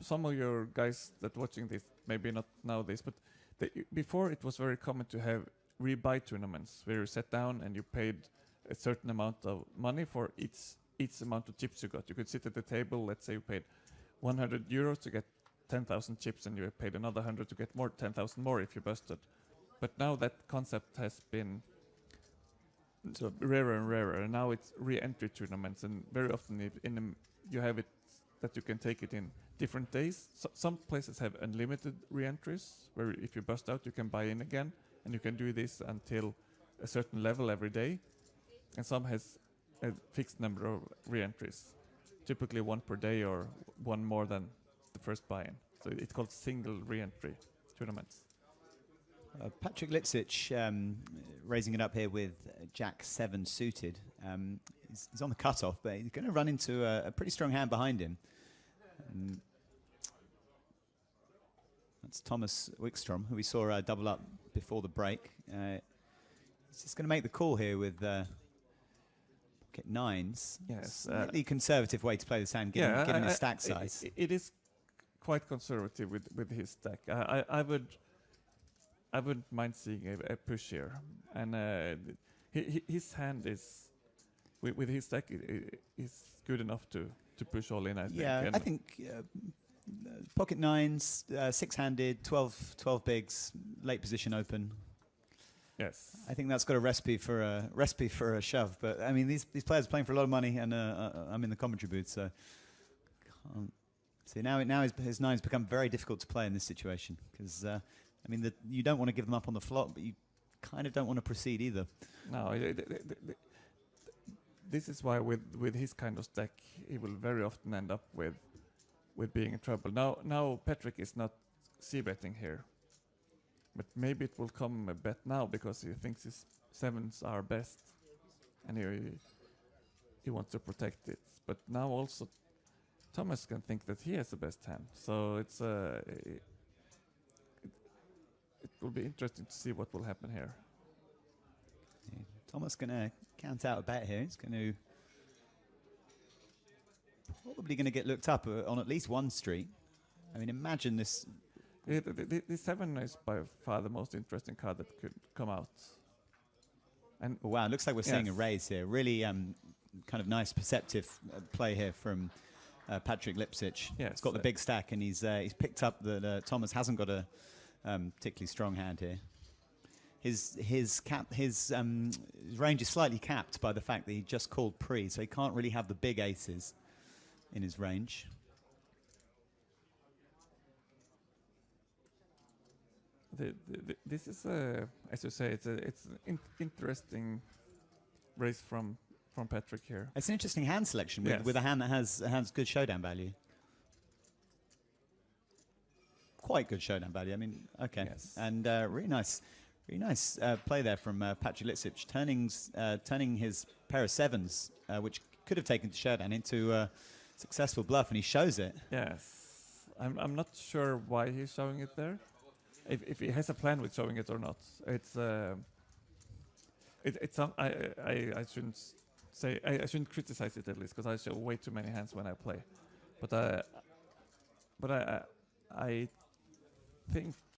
some of your guys that watching this, maybe not nowadays, but before it was very common to have rebuy tournaments where you sat down and you paid a certain amount of money for each amount of chips you got. You could sit at the table, let's say you paid 100 euros to get 10,000 chips, and you paid another 100 to get more 10,000 more if you busted. But now that concept has been sort of rarer and rarer, and now it's re-entry tournaments, and very often you have it that you can take it in different days. So some places have unlimited re-entries, where if you bust out, you can buy in again, and you can do this until a certain level every day. And some has a fixed number of re-entries, typically one per day or one more than the first buy-in. So it's called single re-entry tournaments. Patrick Lipsic raising it up here with Jack 7 suited. He's on the cutoff, but he's going to run into a pretty strong hand behind him. That's Thomas Wickstrom, who we saw double up before the break. He's just going to make the call here with pocket nines. Yes, slightly conservative way to play this hand, given his stack size. It is quite conservative with his stack. I wouldn't mind seeing a push here, and his hand is with his stack is good enough to push all in. I think. Yeah, I think pocket nines, six-handed, 12 bigs, late position open. Yes, I think that's got a recipe for a shove. But I mean, these players are playing for a lot of money, and I'm in the commentary booth, so can't see now his nines become very difficult to play in this situation because. I mean, you don't want to give them up on the flop, but you kind of don't want to proceed either. No, this is why with his kind of stack, he will very often end up with being in trouble. Now Patrick is not c-betting here, but maybe it will come a bet now because he thinks his sevens are best, and he wants to protect it. But now also Thomas can think that he has the best hand, so it's it will be interesting to see what will happen here. Yeah, Thomas going to count out a bet here. He's going to probably going to get looked up on at least one street. I mean, imagine this. Yeah, the 7 is by far the most interesting card that could come out. And oh, wow, it looks like we're seeing a raise here. Really kind of nice, perceptive play here from Patrick Lipsic. Yes, he's got the big stack, and he's picked up that Thomas hasn't got a particularly strong hand here. His range is slightly capped by the fact that he just called pre, so he can't really have the big aces in his range. This is as you say, it's an interesting race from Patrick here. It's an interesting hand selection with a hand that has good showdown value. Quite good showdown value. I mean, okay, yes. And really nice play there from Patrick Lipsic, turning his pair of sevens, which could have taken to showdown, into a successful bluff, and he shows it. Yes, I'm not sure why he's showing it there. If he has a plan with showing it or not, it's I shouldn't say I shouldn't criticize it at least because I show way too many hands when I play, but I think